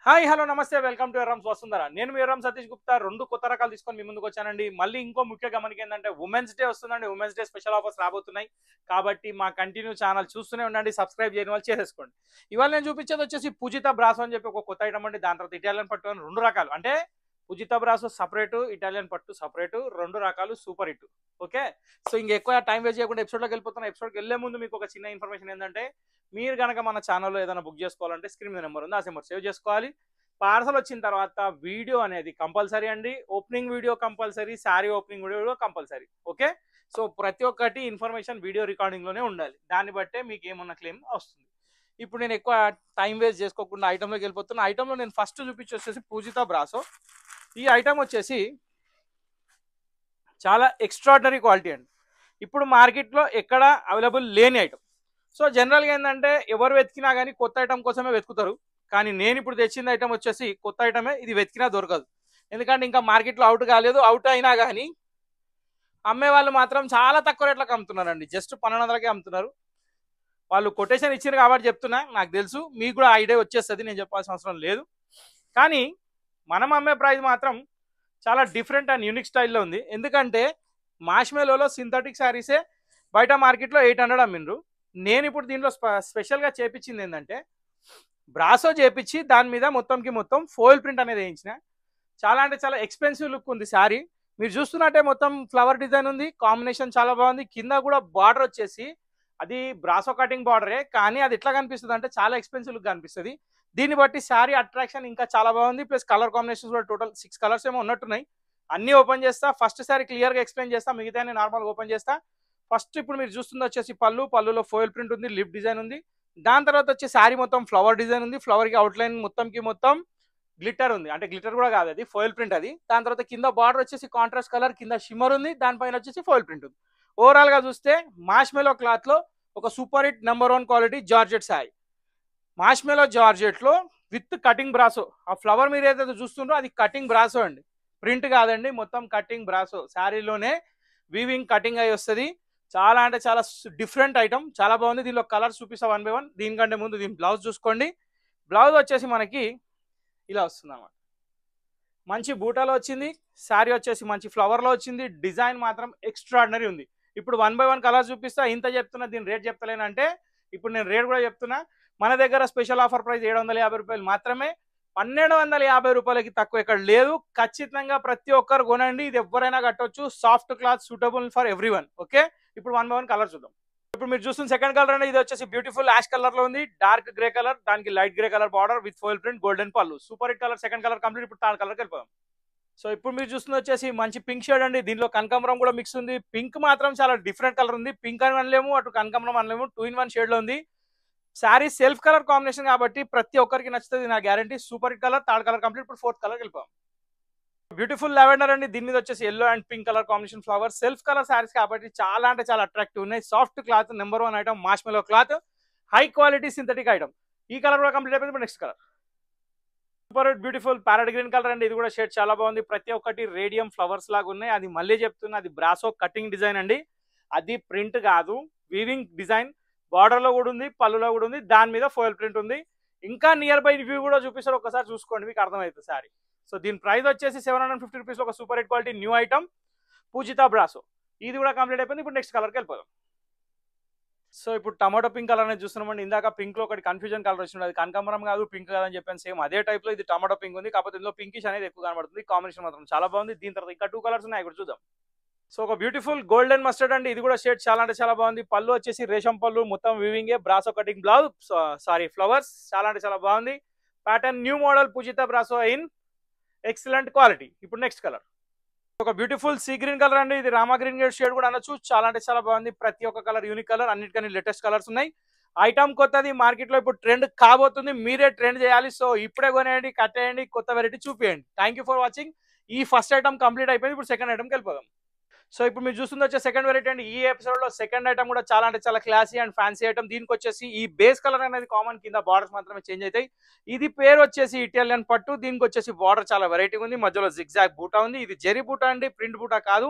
Hi hello నమస్తే welcome to Errams Vasundhara. నేను మీ ఎర్రం సతీష్ గుప్తా. రెండు కొత్త రకాలు తీసుకొని మీ ముందుకు వచ్చానండి. మళ్ళీ ఇంకో ముఖ్య గమనిక ఏంటంటే ఉమెన్స్ డే వస్తుందండి. ఉమెన్స్ డే స్పెషల్ ఆఫర్స్ రాబోతున్నాయి కాబట్టి మా కంటిన్యూ ఛానల్ చూస్తూనే ఉండండి. సబ్స్క్రైబ్ చేయని వాళ్ళు చేసేసుకోండి. ఇవాళ నేను చూపించేది వచ్చేసి పూజిత బ్రాసో అని చెప్పి ఒక కొత్త ఐటమ్ అండి. దాని తర్వాత ఇటాలియన్ పట్టు అని రెండు రకాలు, అంటే పూజిత బ్రాసో సపరేటు, ఇటాలియన్ పట్టు సపరేటు, రెండు రకాలు సూపర్ హిట్. ఓకే, సో ఇంకెక్కువ టైం వేస్ట్ చేయకుండా ఎపిసోడ్లోకి వెళ్ళిపోతున్నా. ఎపిసోడ్కి వెళ్ళే ముందు మీకు ఒక చిన్న ఇన్ఫర్మేషన్ ఏంటంటే, మీరు కనుక మన ఛానల్లో ఏదైనా బుక్ చేసుకోవాలంటే స్క్రీన్ మీద నెంబర్ ఉంది, ఆ నెంబర్ సేవ్ చేసుకోవాలి. పార్సల్ వచ్చిన తర్వాత వీడియో అనేది కంపల్సరీ అండి. Opening video compulsory, sari opening video compulsory. Okay, so ప్రతి ఒక్కటి ఇన్ఫర్మేషన్ వీడియో రికార్డింగ్లోనే ఉండాలి. దాన్ని బట్టే మీకు ఏమన్నా క్లెయిమ్ వస్తుంది. ఇప్పుడు నేను ఎక్కువ టైం వేస్ట్ చేసుకోకుండా ఐటెంలోకి వెళ్ళిపోతున్నా. ఐటెంలో నేను ఫస్ట్ చూపించేసి పూజిత బ్రాసో. ఈ ఐటెం వచ్చేసి చాలా ఎక్స్ట్రాడినరీ క్వాలిటీ అండి. ఇప్పుడు మార్కెట్లో ఎక్కడ అవైలబుల్ లేని ఐటమ్. సో జనరల్గా ఏంటంటే ఎవరు వెతికినా కానీ కొత్త ఐటమ్ కోసమే వెతుకుతారు. కానీ నేను ఇప్పుడు తెచ్చిన ఐటమ్ వచ్చేసి కొత్త ఐటమే. ఇది వెతికినా దొరకదు, ఎందుకంటే ఇంకా మార్కెట్లో అవుట్ కాలేదు. అవుట్ అయినా కానీ అమ్మే వాళ్ళు మాత్రం చాలా తక్కువ రేట్లకు అమ్ముతున్నారండి. జస్ట్ 1200కే అమ్ముతున్నారు. వాళ్ళు కొటేషన్ ఇచ్చారు కాబట్టి చెప్తున్నా. నాకు తెలుసు మీకు కూడా ఐడియా వచ్చేస్తుంది, నేను చెప్పాల్సిన అవసరం లేదు. కానీ మనం అమ్మే ప్రైస్ మాత్రం చాలా డిఫరెంట్ అండ్ యూనిక్ స్టైల్లో ఉంది. ఎందుకంటే మార్ష్మెలోలో సింథటిక్ శారీసే బయట మార్కెట్లో 800 అమ్మిండ్రు. నేను ఇప్పుడు దీంట్లో స్పెషల్గా చేపించింది ఏంటంటే బ్రాసో చేపించి దాని మీద మొత్తంకి మొత్తం ఫోయిల్ ప్రింట్ అనేది వేయించిన. చాలా అంటే చాలా ఎక్స్పెన్సివ్ లుక్ ఉంది శారీ. మీరు చూస్తున్నట్టే మొత్తం ఫ్లవర్ డిజైన్ ఉంది, కాంబినేషన్ చాలా బాగుంది. కింద కూడా బార్డర్ వచ్చేసి అది బ్రాసో కటింగ్ బార్డరే, కానీ అది ఎట్లా కనిపిస్తుంది అంటే చాలా ఎక్స్పెన్సివ్ లుక్ కనిపిస్తుంది. దీన్ని బట్టి శారీ అట్రాక్షన్ ఇంకా చాలా బాగుంది. ప్లస్ కలర్ కాంబినేషన్స్ కూడా టోటల్ 6 కలర్స్ ఏమో ఉన్నట్టున్నాయి. అన్నీ ఓపెన్ చేస్తా. ఫస్ట్ శారీ క్లియర్గా ఎక్స్ప్లెయిన్ చేస్తా, మిగతా నార్మల్గా ఓపెన్ చేస్తా. ఫస్ట్ ఇప్పుడు మీరు చూస్తుంది వచ్చేసి పళ్ళులో ఫోయిల్ ప్రింట్ ఉంది, లిప్ డిజైన్ ఉంది. దాని తర్వాత వచ్చి శారీ మొత్తం ఫ్లవర్ డిజైన్ ఉంది. ఫ్లవర్కి అవుట్లైన్ మొత్తంకి మొత్తం గ్లిటర్ ఉంది, అంటే గ్లిటర్ కూడా కాదు, అది ఫోయిల్ ప్రింట్ అది. దాని తర్వాత కింద బార్డర్ వచ్చేసి కాంట్రాస్ట్ కలర్, కింద షిమ్మర్ ఉంది, దానిపైన వచ్చేసి ఫోయిల్ ప్రింట్ ఉంది. ఓవరాల్గా చూస్తే మార్ష్మెలో క్లాత్లో ఒక super hit number 1 quality georgette sari. Marshmallow జార్జెట్లో విత్ కటింగ్ బ్రాసో. ఆ ఫ్లవర్ మీరు ఏదైతే చూస్తుండ్రో అది కటింగ్ బ్రాసో అండి, ప్రింట్ కాదండి, మొత్తం కటింగ్ బ్రాసో. శారీలోనే వీవింగ్ కటింగ్ అయి వస్తుంది. చాలా అంటే చాలా డిఫరెంట్ ఐటమ్, చాలా బాగుంది. దీనిలో కలర్స్ చూపిస్తా 1 by 1. దీనికంటే ముందు దీని బ్లౌజ్ చూసుకోండి. బ్లౌజ్ వచ్చేసి మనకి ఇలా వస్తుంది అన్నమాట. మంచి బూటాలో వచ్చింది. శారీ వచ్చేసి మంచి ఫ్లవర్లో వచ్చింది. డిజైన్ మాత్రం ఎక్స్ట్రాడినరీ ఉంది. ఇప్పుడు 1 by 1 కలర్ చూపిస్తా. ఇంత చెప్తున్నా, దీని రేట్ చెప్తలేనంటే ఇప్పుడు నేను రేట్ కూడా చెప్తున్నా. మన దగ్గర స్పెషల్ ఆఫర్ ప్రైస్ 750 రూపాయలు మాత్రమే. 1250 రూపాయలకి తక్కువ ఎక్కడ లేదు. ఖచ్చితంగా ప్రతి ఒక్కరు కొనండి. ఇది ఎవరైనా కట్టొచ్చు. Soft cloth, suitable for everyone. Okay, ఇప్పుడు 1 by 1 కలర్ చూద్దాం. ఇప్పుడు మీరు చూస్తున్న సెకండ్ కలర్ అనేది ఇది వచ్చేసి బ్యూటిఫుల్ యాష్ కలర్ లో ఉంది. డార్క్ గ్రే కలర్, దానికి light grey colour border with foil print, golden పళ్ళు. Super hit colour. Second colour complete. ఇప్పుడు థర్డ్ కలర్కి వెళ్ళిపోదాం. సో ఇప్పుడు మీరు చూస్తుంది వచ్చేసి మంచి పింక్ షేడ్ అండి. దీనిలో కనకాంబరం కూడా మిక్స్ ఉంది. పింక్ మాత్రం చాలా డిఫరెంట్ కలర్ ఉంది. పింక్ అని అనలేము, అటు కనకాంబరం అనలేము. 2 in 1 షేడ్ లో ఉంది. శారీ సెల్ఫ్ కలర్ కాంబినేషన్ కాబట్టి ప్రతి ఒక్కరికి నచ్చుతుంది, నా guarantee. Super hit colour. Third colour complete. ఇప్పుడు ఫోర్త్ కలర్కి వెళ్ళిపోదాం. బ్యూటిఫుల్ లావెండర్ అండి. దీని మీద వచ్చేసి yellow and pink colour combination flower. Self colour saris కాబట్టి చాలా అంటే చాలా అట్రాక్టివ్ ఉన్నాయి. Soft cloth, number 1 item marshmallow cloth, high quality synthetic item. ఈ కలర్ కూడా కంప్లీట్ అయిపోయింది. Next colour super beautiful parrot green colour అండి. ఇది కూడా షేడ్ చాలా బాగుంది. ప్రతి ఒక్కటి రేడియం ఫ్లవర్స్ లాగా ఉన్నాయి. అది మళ్ళీ చెప్తున్నా, అది బ్రాసో కటింగ్ డిజైన్ అండి, అది ప్రింట్ కాదు, వీవింగ్ డిజైన్. బార్డర్ లో కూడా ఉంది, పళ్ళులో కూడా ఉంది, దాని మీద ఫోయిల్ ప్రింట్ ఉంది. ఇంకా నియర్ బై వ్యూ కూడా చూపిస్తారు, ఒకసారి చూసుకోండి, మీకు అర్థమవుతుంది సారీ. సో దీని ప్రైస్ వచ్చేసి 750 రూపీస్. ఒక super hit quality new item Pujitha brasso. ఇది కూడా కంప్లీట్ అయిపోయింది. ఇప్పుడు నెక్స్ట్ కలర్కి వెళ్ళిపోదాం. సో ఇప్పుడు టమాటో పింక్ కలర్ అనేది చూస్తున్నామండి. ఇందాక పింక్ లో ఒకటి కన్ఫ్యూజన్ కలర్ వచ్చింది, అది కనకాంబరం కాదు, పింక్ కాదని చెప్పాను. సేమ్ అదే టైప్ లో ఇది టమాటో పింక్ ఉంది, కాకపోతే ఇందులో పింకిష్ అనేది ఎక్కువ కనబడుతుంది. కాంబినేషన్ మాత్రం చాలా బాగుంది. దీని తర్వాత ఇంకా 2 కలర్స్ ఉన్నాయి, ఇప్పుడు చూద్దాం. సో ఒక బ్యూటిఫుల్ గోల్డెన్ మస్టర్డ్ అండి. ఇది కూడా షేడ్ చాలా అంటే చాలా బాగుంది. పళ్ళు వచ్చేసి రేషం పళ్ళు, మొత్తం వీవింగే, brasso cutting blouse, sari flowers. చాలా అంటే చాలా బాగుంది. Pattern new model Pujitha brasso in excellent quality. ఇప్పుడు నెక్స్ట్ కలర్ ఒక బ్యూటిఫుల్ సీ గ్రీన్ కలర్ అండి. ఇది రామా గ్రీన్ షేడ్ కూడా అనొచ్చు. చాలా అంటే చాలా బాగుంది. ప్రతి ఒక్క కలర్ యూనిక్ కలర్, అన్నిటికన్నా లేటెస్ట్ కలర్స్ ఉన్నాయి. ఐటమ్ కొత్తది, మార్కెట్ లో ఇప్పుడు ట్రెండ్ కాబోతుంది. మీరే ట్రెండ్ చేయాలి. సో ఇప్పుడే కొనేయండి, కట్టేయండి, కొత్త వెరైటీ చూపియండి. Thank you for watching. ఈ ఫస్ట్ ఐటమ్ కంప్లీట్ అయిపోయింది. ఇప్పుడు సెకండ్ ఐటమ్కి వెళ్ళిపోదాం. సో ఇప్పుడు మీరు చూస్తుంది వచ్చే సెకండ్ వెరైటీ అండి. ఈ ఎపిసోడ్ లో సెకండ్ ఐటమ్ కూడా చాలా అంటే చాలా క్లాసీ అండ్ ఫ్యాన్సీ ఐటమ్. దీనికి వచ్చేసి ఈ బేస్ కలర్ అనేది కామన్, కింద బార్డర్స్ మాత్రమే చేంజ్ అవుతాయి. ఇది పేరు వచ్చేసి ఇటాలియన్ పట్టు. దీనికి వచ్చేసి బార్డర్ చాలా వెరైటీ ఉంది, మధ్యలో జిగ్జాగ్ బూటా ఉంది. ఇది జెరీ బూటా అండి, ప్రింట్ బూటా కాదు.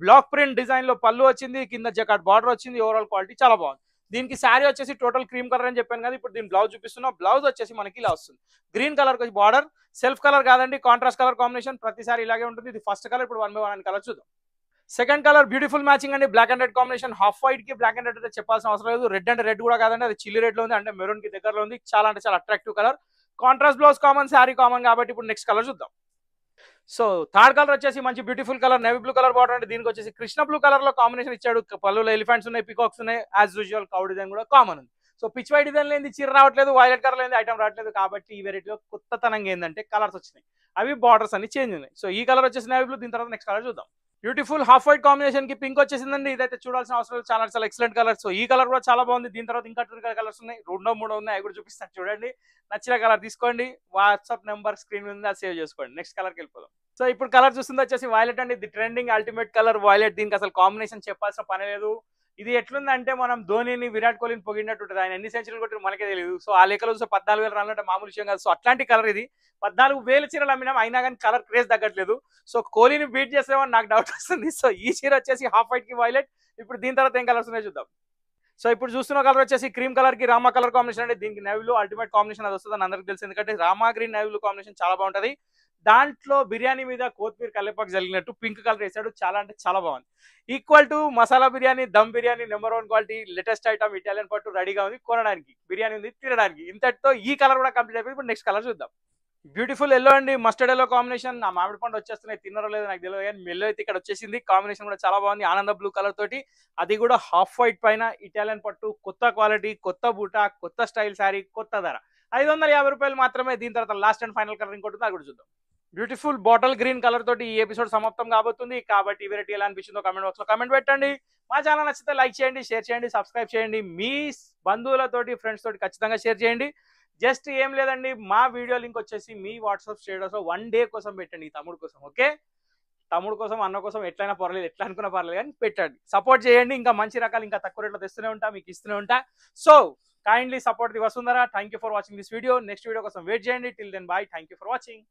బ్లాక్ ప్రింట్ డిజైన్ లో పళ్ళు వచ్చింది, కింద జకాట్ బార్డర్ వచ్చింది. ఓవరాల్ క్వాలిటీ చాలా బాగుంది. దీనికి శారీ వచ్చేసి టోటల్ క్రీమ్ కలర్ అని చెప్పాను కదా, ఇప్పుడు దీని బ్లౌజ్ చూపిస్తున్నా. బ్లౌజ్ వచ్చేసి మనకి ఇలా వస్తుంది, green colour border, self colour కాదండి, కాంట్రాస్ట్ కలర్ కాంబినేషన్. ప్రతిసారి ఇలాగే ఉంటుంది. ఇది ఫస్ట్ కలర్, ఇప్పుడు 1 by 1 కలర్ చూద్దాం. సెకండ్ కలర్ బ్యూటిఫుల్ మ్యాచింగ్ అండి, black and red combination. Half white కి బ్లాక్ అండ్ రెడ్ అయితే చెప్పాల్సిన అవసరం లేదు. రెడ్ అంటే రెడ్ కూడా కాదండి, అది చిల్లీ రెడ్ లో ఉంది, అంటే మెరూన్ కి దగ్గరలో ఉంది. చాలా అంటే చాలా attractive colour. Contrast blouse common, sari common కాబట్టి ఇప్పుడు నెక్స్ట్ కలర్ చూద్దాం. సో థర్డ్ కలర్ వచ్చేసి మంచి beautiful colour, navy blue colour border అంటే దీనికి వచ్చేసి కృష్ణ బ్లూ కలర్ లో కాంబినేషన్ ఇచ్చాడు. పళ్ళులో ఎలిఫెంట్స్ ఉన్నాయి, పికాక్స్ ఉన్నాయి, యాజ్ యూజువల్ కౌ డిజైన్ కూడా కామన్ ఉంది. సో పిచ్ వైట్ డిజైన్ లేని చీర రావట్లేదు, వైలెట్ కలర్ లేని ఐటమ్ రావట్లేదు, కాబట్టి ఈ వెరైటీలో కొత్తతనంగా ఏంటంటే కలర్స్ వచ్చినాయి, అవి బార్డర్స్ అన్ని చేంజ్ ఉన్నాయి. సో ఈ కలర్ వచ్చేసి నేవీ బ్లూ. దీని తర్వాత నెక్స్ట్ కలర్ చూద్దాం. బ్యూటిఫుల్ హాఫ్ వైట్ కాంబినేషన్ కి పింక్ వచ్చేసిందండి, ఇదైతే చూడాల్సిన అవసరం లేదు, చాలా చాలా ఎక్సలెంట్ కలర్. సో ఈ కలర్ కూడా చాలా బాగుంది. దీని తర్వాత ఇంకా 2 కలర్స్ ఉన్నాయి, 2 ఉన్నాయి, అవి కూడా చూపిస్తాను చూడండి. నచ్చిన కలర్ తీసుకోండి, వాట్సాప్ నెంబర్ స్క్రీన్ మీద సేవ్ చేసుకోండి. నెక్స్ట్ కలర్కి వెళ్ళిపోదాం. సో ఇప్పుడు కలర్ చూస్తుంది వచ్చేసి వైలెట్ అండి, ఇది ట్రెండింగ్ అల్టిమేట్ కలర్ వైలెట్. దీనికి అసలు కాంబినేషన్ చెప్పాల్సిన పని లేదు. ఇది ఎట్లుందంటే మనం ధోనిని, విరాట్ కోహ్లీని పొగిడినట్టు ఉంటుంది. ఆయన ఎన్ని సెంచరీలు కొట్టి మనకే తెలియదు. సో ఆ లెక్కలు చూస్తే 14,000 రన్లు అంటే మామూలు విషయం కాదు. సో అట్లాంటి కలర్ ఇది. 14,000 చీరలు అమ్మినాం, అయినా కానీ కలర్ క్రేజ్ తగ్గట్లేదు. సో కోహ్లీని బీట్ చేసేమని నాకు డౌట్ వస్తుంది. సో ఈ చీర వచ్చేసి హాఫ్ వైట్ కి వైలెట్. ఇప్పుడు దీని తర్వాత ఏం కలర్స్ ఉన్నాయో చూద్దాం. సో ఇప్పుడు చూస్తున్న కలర్ వచ్చేసి క్రీమ్ కలర్ కి రామా కలర్ కాంబినేషన్ అండి. దీనికి నేవీ బ్లూ అల్టిమేట్ కాంబినేషన్ అది వస్తుంది అని అందరికి తెలుసు, ఎందుకంటే Rama green navy blue combination చాలా బాగుంటది. దాంట్లో బిర్యానీ మీద కొత్తిమీర కల్లేపాకు జరిగినట్టు పింక్ కలర్ వేసాడు, చాలా అంటే చాలా బాగుంది. Equal to masala biryani, dum biryani, number 1 quality, latest item, Italian పట్టు రెడీగా ఉంది కొనడానికి, బిర్యానీ ఉంది తినడానికి. ఇంతటితో ఈ కలర్ కూడా కంప్లీట్ అయిపోయింది. ఇప్పుడు నెక్స్ట్ కలర్ చూద్దాం. బ్యూటిఫుల్ ఎల్లో అండి, మస్టర్డ్ ఎల్లో కాంబినేషన్. నా మామిడి పండు వచ్చేస్తున్నాయి, తిన్నారో లేదో నాకు తెలియదు, కానీ ఎల్లో అయితే ఇక్కడ వచ్చేసింది. కాంబినేషన్ కూడా చాలా బాగుంది, ఆనంద బ్లూ కలర్ తోటి, అది కూడా హాఫ్ వైట్ పైన, ఇటాలియన్ పట్టు, కొత్త క్వాలిటీ, కొత్త బూటా, కొత్త స్టైల్ శారీ, కొత్త ధర, 550 రూపాయలు మాత్రమే. దీని తర్వాత లాస్ట్ అండ్ ఫైనల్ కలర్ ఇంకోటి అది కూడా చూద్దాం. బ్యూటిఫుల్ బాటిల్ గ్రీన్ కలర్ తోటి ఈ ఎపిసోడ్ సమాప్తం కాబోతుంది. కాబట్టి ఈ వెరైటీ ఎలా అనిపించిందో కామెంట్ బాక్స్ లో కామెంట్ పెట్టండి. మా ఛానల్ నచ్చితే లైక్ చేయండి, షేర్ చేయండి, సబ్స్క్రైబ్ చేయండి. మీ బంధువులతోటి, ఫ్రెండ్స్ తోటి ఖచ్చితంగా షేర్ చేయండి. జస్ట్ ఏం లేదండి, మా వీడియో లింక్ వచ్చేసి మీ వాట్సాప్ స్టేటస్ లో 1 డే కోసం పెట్టండి, తమ్ముడు కోసం. ఓకే, తమ్ముడు కోసం, అన్న కోసం, ఎట్లయినా పర్లేదు, ఎట్లా అనుకున్నా పర్లేదు, కానీ పెట్టండి, సపోర్ట్ చేయండి. ఇంకా మంచి రకాలు ఇంకా తక్కువ రేట్లో తెస్తూనే ఉంటా, మీకు ఇస్తూనే ఉంటా. So kindly support the Vasundhara. Thank you for watching this video. Next video కోసం వెయిట్ చేయండి. Till then bye, thank you for watching.